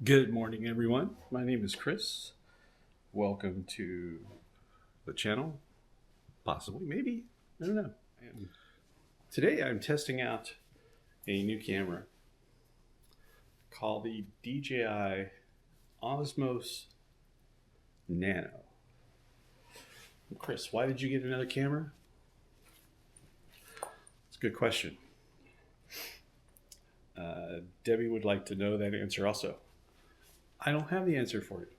Good morning, everyone. My name is Chris. Welcome to the channel. Possibly, maybe. I don't know. And today I'm testing out a new camera called the DJI Osmo Nano. Chris, why did you get another camera? It's a good question. Debbie would like to know that answer also. I don't have the answer for it,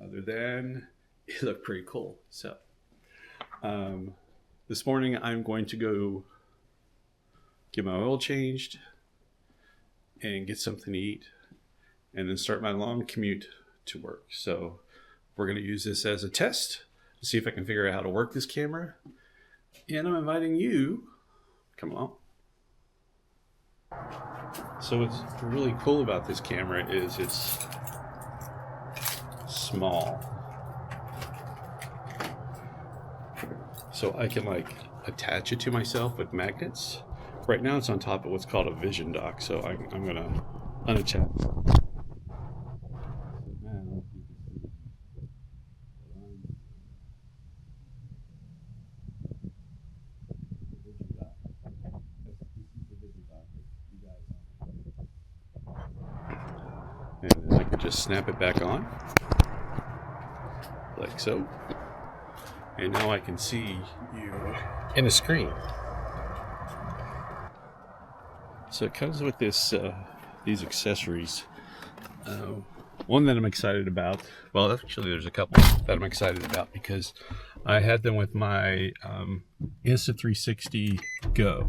other than it looked pretty cool. So this morning I'm going to go get my oil changed and get something to eat and then start my long commute to work. So we're going to use this as a test to see if I can figure out how to work this camera. And I'm inviting you, come along. So what's really cool about this camera is it's small. So I can attach it to myself with magnets. Right now it's on top of what's called a vision dock. So I'm gonna unattach. And then I can just snap it back on, like so. And now I can see you in the screen. So it comes with this these accessories. One that I'm excited about. Well, actually, there's a couple that I'm excited about because I had them with my Insta360 Go.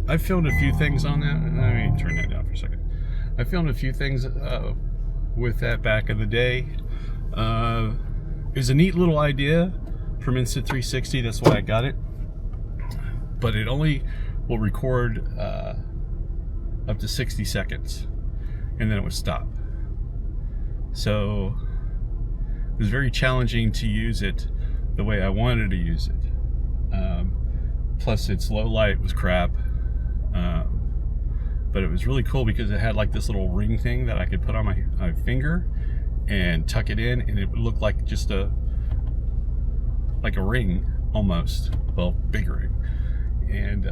I filmed a few things on that. Let me turn that down for a second. I filmed a few things with that back in the day. It was a neat little idea from Insta360. That's why I got it. But it only will record up to 60 seconds, and then it would stop. So it was very challenging to use it the way I wanted to use it. Plus, its low light was crap. But it was really cool because it had this little ring thing that I could put on my finger and tuck it in, and it would look like just a ring almost. Well, big ring. And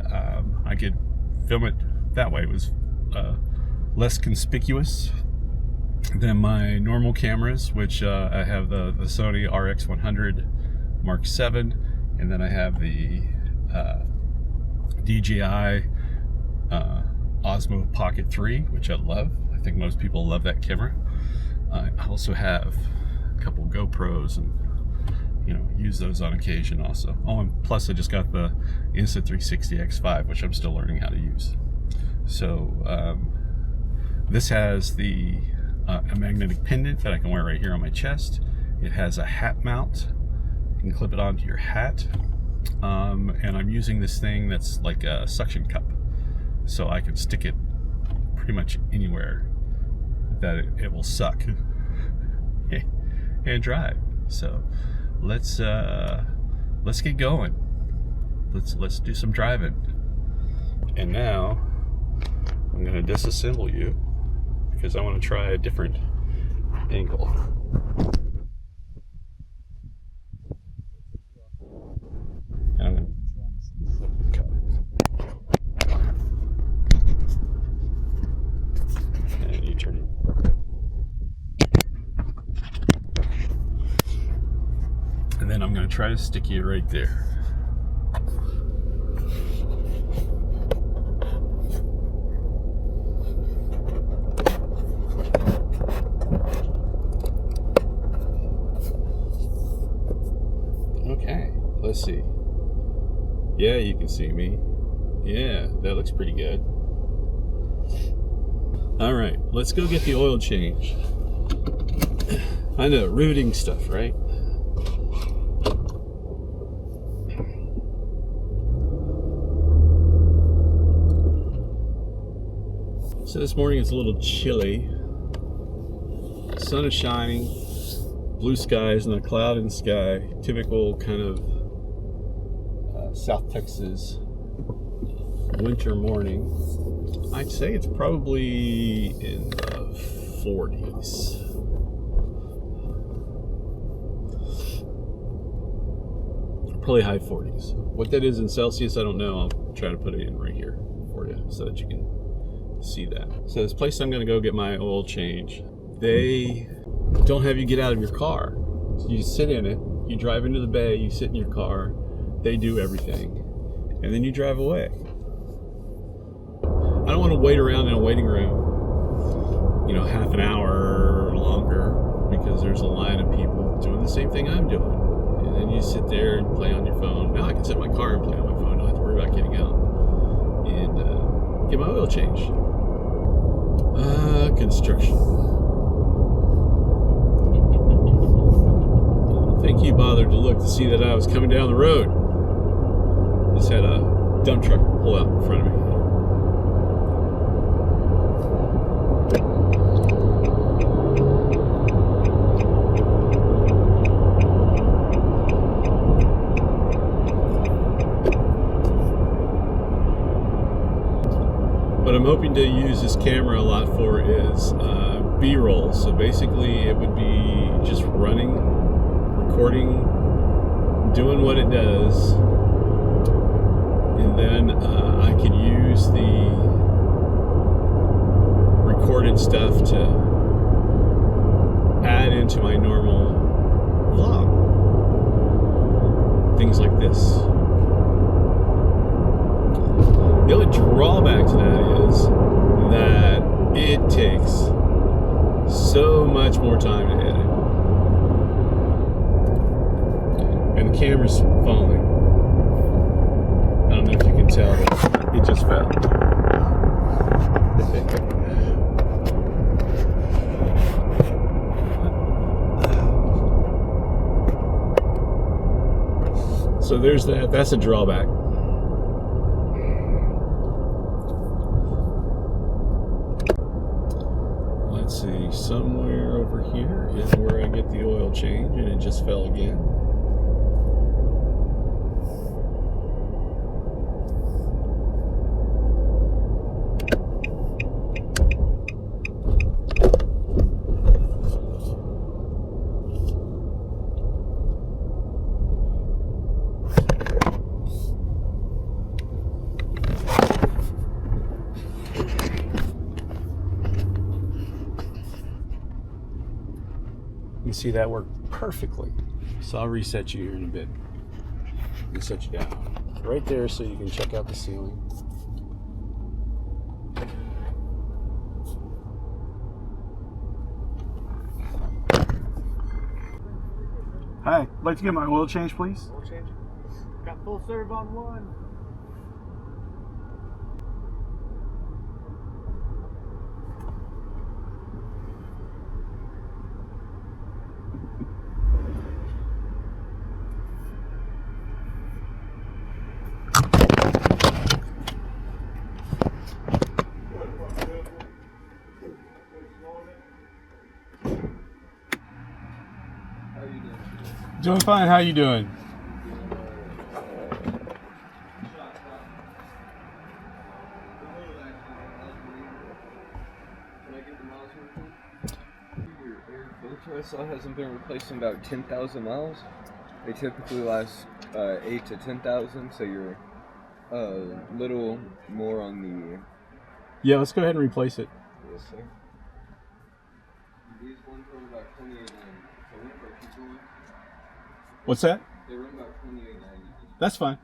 I could film it that way. It was less conspicuous than my normal cameras, which I have the Sony RX100 Mark 7, and then I have the DJI Osmo Pocket 3, which I love. I think most people love that camera. I also have a couple GoPros and use those on occasion also. Oh, and plus I just got the Insta360 X5, which I'm still learning how to use. So this has a magnetic pendant that I can wear right here on my chest. It has a hat mount. You can clip it onto your hat. And I'm using this thing that's like a suction cup, so I can stick it pretty much anywhere that it will suck and drive. So let's get going. Let's do some driving. And now I'm going to disassemble you because I want to try a different angle. And I'm going to cut. And you turn it. And then I'm going to try to stick you right there. Okay, let's see. Yeah, you can see me. Yeah, that looks pretty good. All right, let's go get the oil change. I know, riveting stuff, right? So this morning it's a little chilly. Sun is shining, blue skies, not a cloud in the sky. Typical kind of South Texas winter morning. I'd say it's probably in the 50s. Probably high 40s. What that is in Celsius, I don't know. I'll try to put it in right here for you so that you can see that. So this place I'm gonna go get my oil change, they don't have you get out of your car. So you sit in it, you drive into the bay, you sit in your car, they do everything, and then you drive away. I don't want to wait around in a waiting room, you know, half an hour or longer, because there's a line of people doing the same thing I'm doing. And then you sit there and play on your phone. Now I can sit in my car and play on my phone. I don't have to worry about getting out and get my oil change. Construction. I don't think he bothered to look to see that I was coming down the road. Just had a dump truck pull out in front of me. What I'm hoping to use this camera a lot for is B-roll. So basically it would be just running, recording, doing what it does, and then I could use the recorded stuff to add into my normal vlog. Things like this. The only drawback to that is that it takes so much more time to edit. And the camera's falling. I don't know if you can tell, but it just fell. So there's that. That's a drawback. Let's see, somewhere over here is where I get the oil change, and it just fell again. You see that worked perfectly. So I'll reset you here in a bit. Reset you down. Right there so you can check out the ceiling. Hi, I'd like to get my oil change, please. Oil change? Got full serve on one. Doing fine. How you doing? Your air filter I saw hasn't been replaced in about 10,000 miles. They typically last 8 to 10,000, so you're a little more on the... Yeah, let's go ahead and replace it. Yes, sir. These ones run about $28.90. What's that? They run about $28.90. That's fine.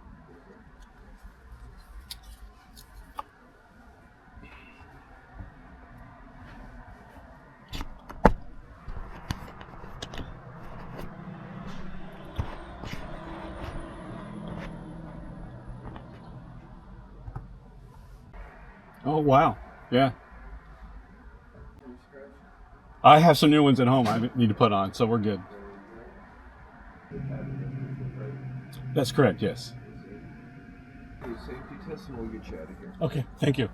Oh, wow. Yeah. I have some new ones at home I need to put on, so we're good. That's correct, yes. Do a safety test and we'll get you out of here. Okay, thank you.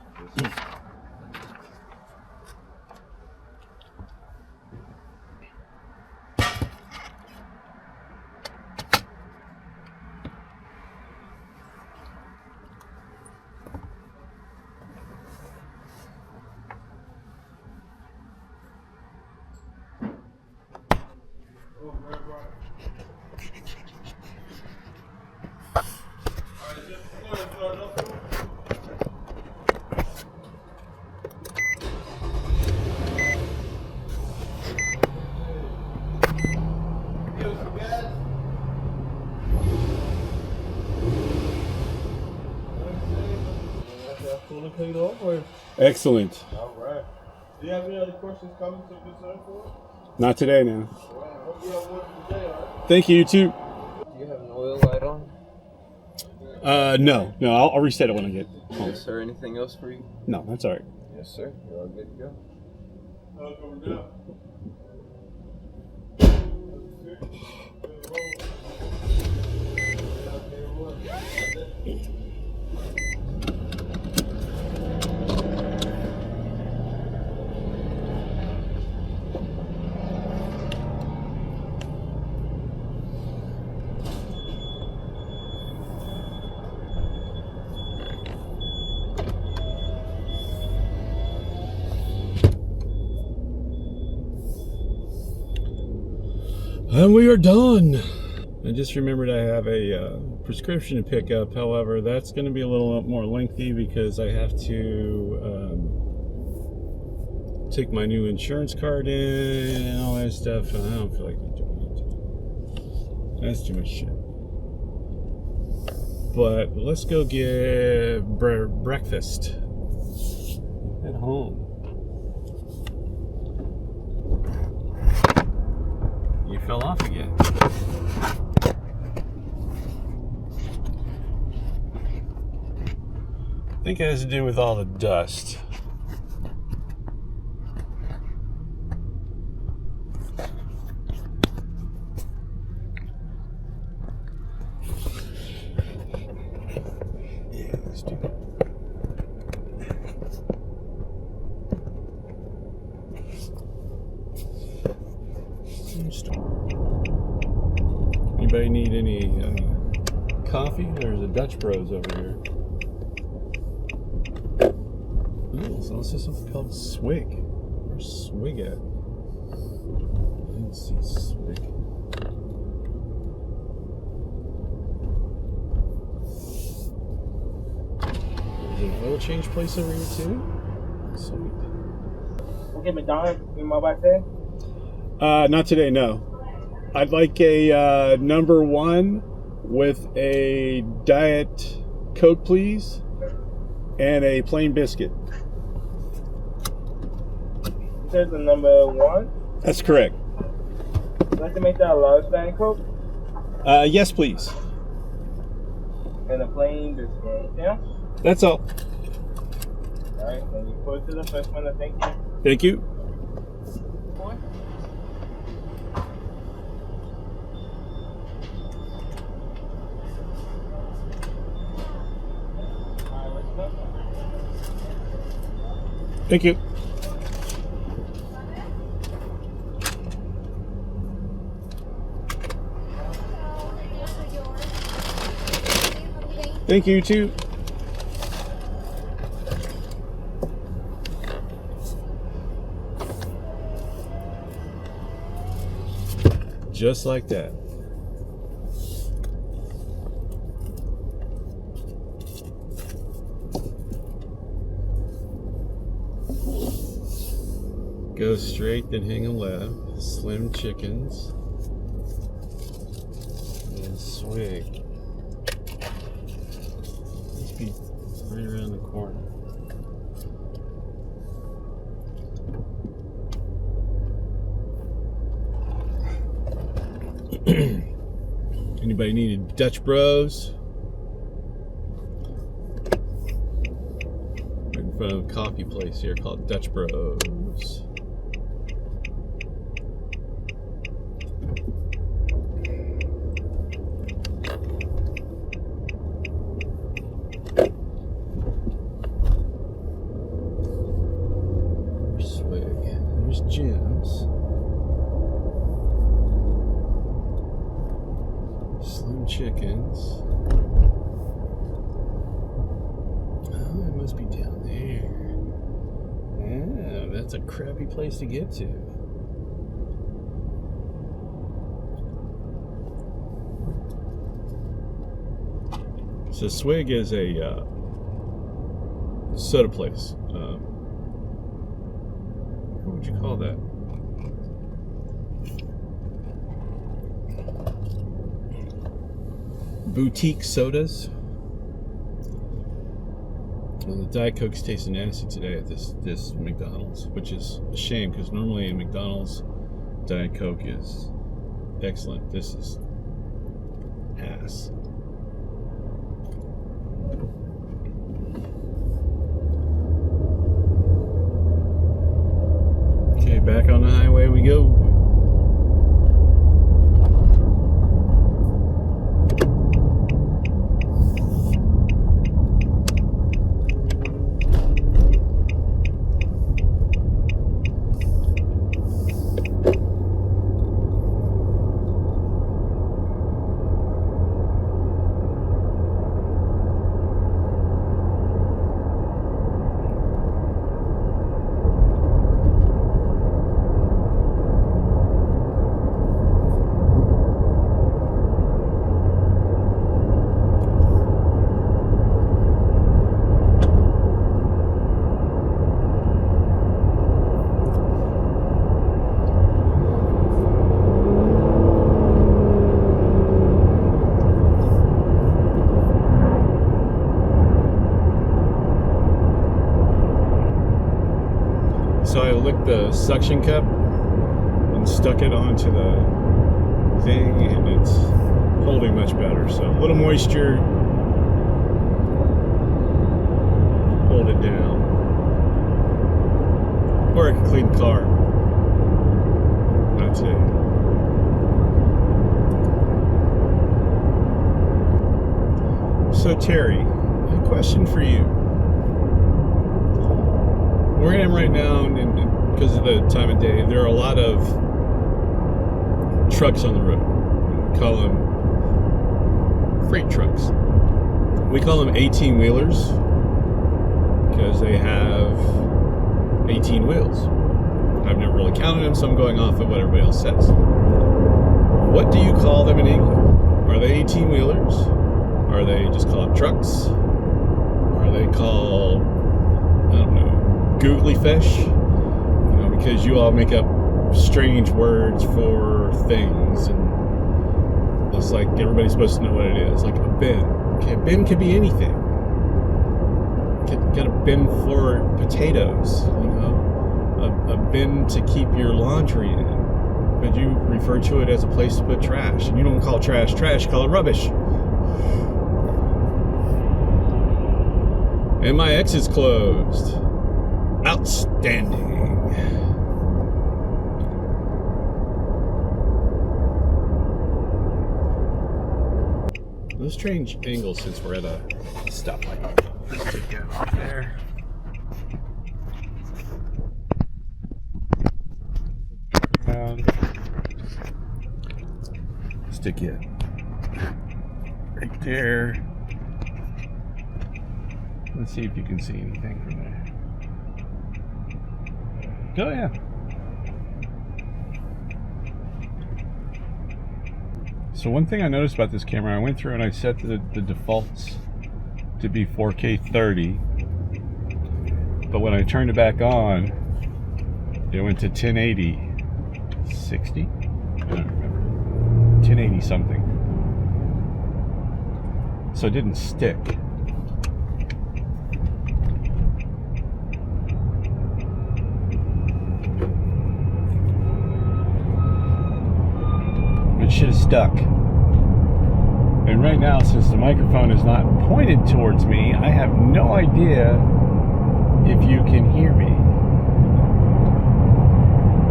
Excellent. All right. Do you have any other questions, comments, or concerns for us? Not today now. All right. I hope you have one for today, all right? Thank you, you too. Do you have an oil light on? No. I'll reset it when I get home. Yes, sir. Anything else for you? No, that's all right. Yes, sir. You're all good to go. Coming down. And we are done. I just remembered I have a prescription to pick up. However, that's going to be a little more lengthy because I have to take my new insurance card in and all that stuff. And I don't feel like doing it. That's too much shit. But let's go get breakfast at home. You fell off again. I think it has to do with all the dust. Yeah, let's do that. Anybody need any coffee? There's a Dutch Bros over here. Oh, so this is something called Swig. Where's Swig at? I didn't see Swig. There's an oil change place over here too? Sweet. Okay, McDonald's in my back there? Not today, no. I'd like a number one with a Diet Coke, please, and a plain biscuit. You said the number one? That's correct. I'd like to make that a large Diet Coke Yes, please. and a plain biscuit. Yeah? That's all. Alright, then you put it to the first one. Thank you. Thank you. Thank you. Thank you too. Just like that. Go straight, then hang a left. Slim chickens. And Swig. Must be right around the corner. Anybody need a Dutch Bros? Right in front of a coffee place here called Dutch Bros. Swig. There's Jim's. Slim chickens. Oh, it must be down there. Yeah, that's a crappy place to get to. So Swig is a soda place. What would you call that? Boutique sodas. And the Diet Coke's tasting nasty today at this McDonald's, which is a shame because normally in McDonald's, Diet Coke is excellent. This is ass. Okay, back on the highway we go. So I licked the suction cup and stuck it onto the thing, and it's holding much better. So a little moisture, hold it down. Or I can clean the car. Not today. So Terry, a question for you. Where I am right now, and because of the time of day, there are a lot of trucks on the road. We call them freight trucks. We call them 18-wheelers because they have 18 wheels. I've never really counted them, so I'm going off of what everybody else says. What do you call them in England? Are they 18-wheelers? Are they just called trucks? Are they called, I don't know, googly fish? You know, because you all make up strange words for things, and it's like everybody's supposed to know what it is. Like a bin. Okay, a bin could be anything. Got a bin for potatoes, you know, a bin to keep your laundry in, but you refer to it as a place to put trash, and you don't call trash trash, you call it rubbish. And my exit's closed. Outstanding. Let's strange angle since we're at a stoplight. Let's take it off there. Around. Stick it right there. Let's see if you can see anything from there. Oh yeah. So one thing I noticed about this camera, I went through and I set the defaults to be 4K 30, but when I turned it back on, it went to 1080 60. I don't remember. 1080 something. So it didn't stick. It should have stuck. And right now, since the microphone is not pointed towards me, I have no idea if you can hear me.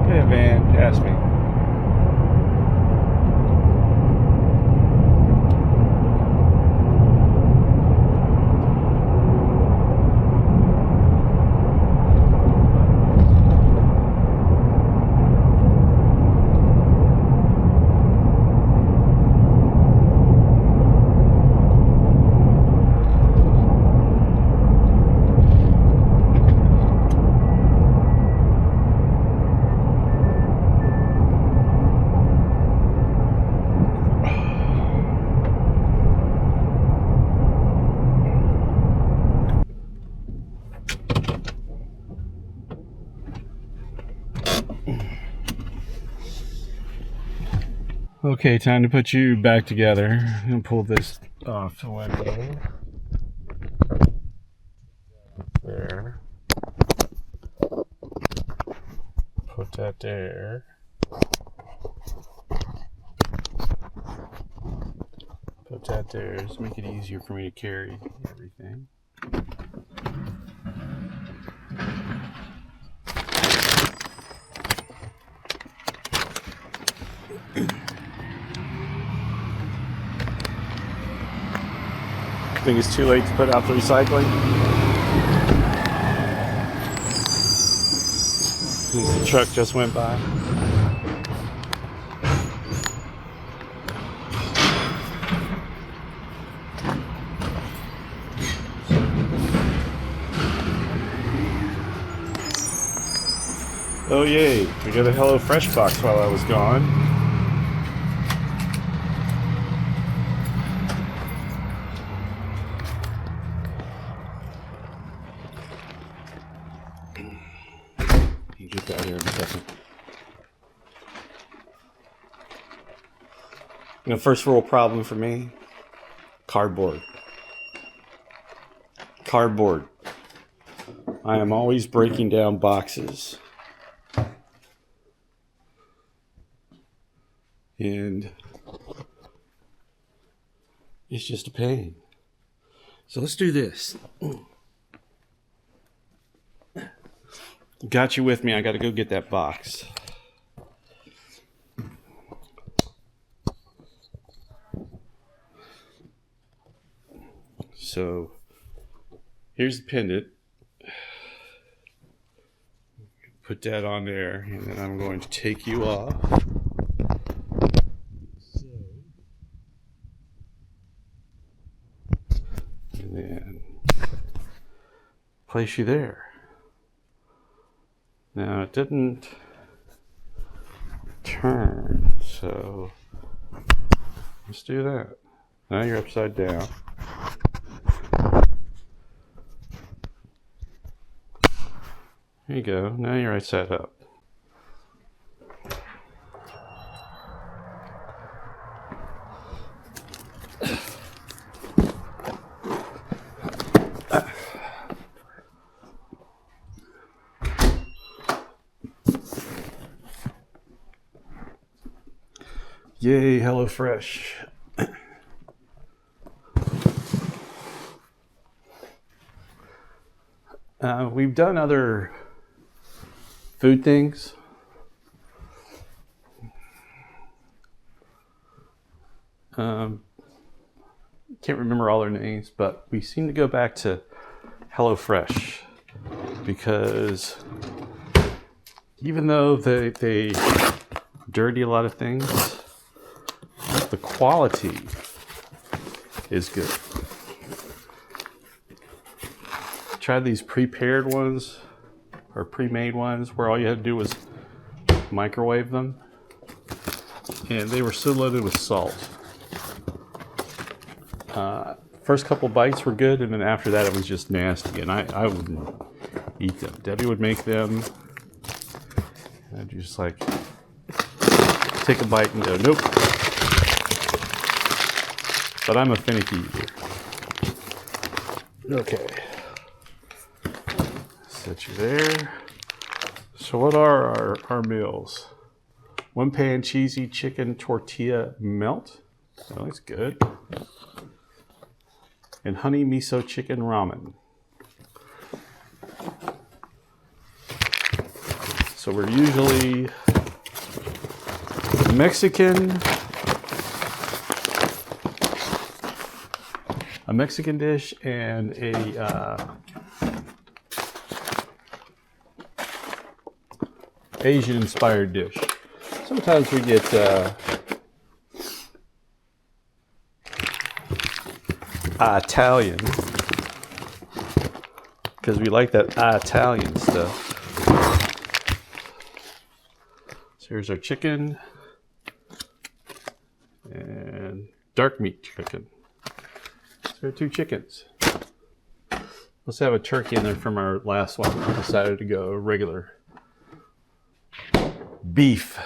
Go ahead, Van, pass me. Okay, time to put you back together. I'm gonna pull this off the window. Put that there. Put that there. Just make it easier for me to carry everything. Think it's too late to put out the recycling? Since the truck just went by. Oh yay, we got a HelloFresh box while I was gone. You get that here in a second. First world problem for me, cardboard. Cardboard. I am always breaking down boxes. And it's just a pain. So let's do this. Got you with me. I got to go get that box. So here's the pendant. Put that on there, and then I'm going to take you off. And then place you there. Now it didn't turn, so let's do that. Now you're upside down. There you go. Now you're right side up. Yay, HelloFresh. We've done other food things. Can't remember all their names, but we seem to go back to HelloFresh because even though they dirty a lot of things, the quality is good. Tried these prepared ones or pre-made ones where all you had to do was microwave them, and they were so loaded with salt. First couple bites were good, and then after that it was just nasty, and I wouldn't eat them. Debbie would make them, and I'd just like take a bite and go, nope. But I'm a finicky eater. Okay. Set you there. So what are our meals? 1 pan cheesy chicken tortilla melt. That looks good. And honey miso chicken ramen. So we're usually a Mexican dish and a Asian inspired dish. Sometimes we get Italian, because we like that Italian stuff. So here's our chicken and dark meat chicken. So there are 2 chickens. Let's have a turkey in there from our last one. I decided to go regular beef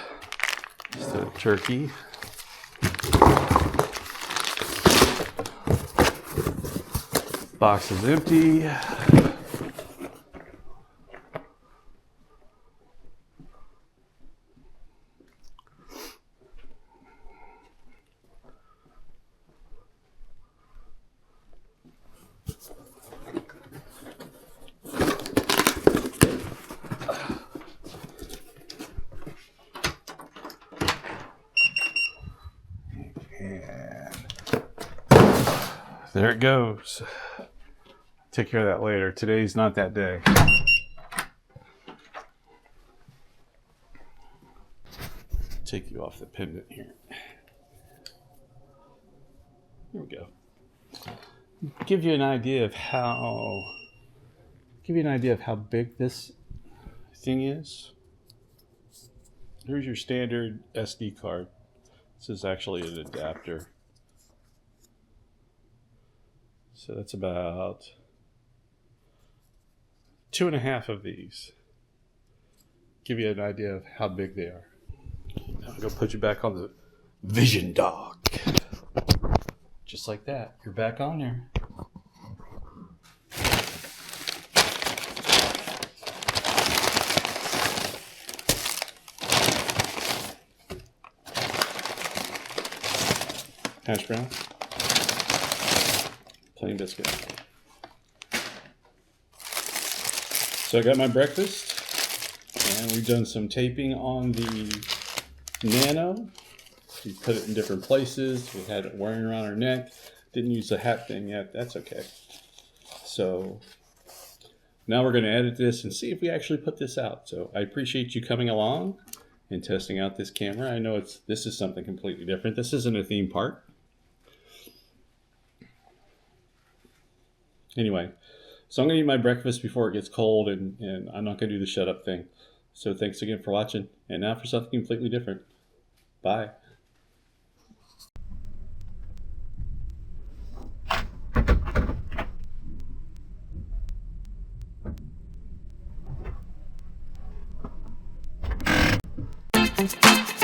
instead of turkey. Box is empty. So there it goes. Take care of that later. Today's not that day. Take you off the pendant here. Here we go. Give you an idea of how big this thing is. Here's your standard SD card. This is actually an adapter. So that's about 2.5 of these. Give you an idea of how big they are. Now I'm going to put you back on the Vision Dock. Just like that. You're back on there. Hash brown. Plain biscuit. So I got my breakfast, and we've done some taping on the Nano. We put it in different places. We had it wearing around our neck. Didn't use the hat thing yet. That's okay. So now we're going to edit this and see if we actually put this out. So I appreciate you coming along and testing out this camera. I know this is something completely different. This isn't a theme park. Anyway, so I'm going to eat my breakfast before it gets cold, and I'm not going to do the shut up thing. So thanks again for watching. And now for something completely different. Bye. Thank you.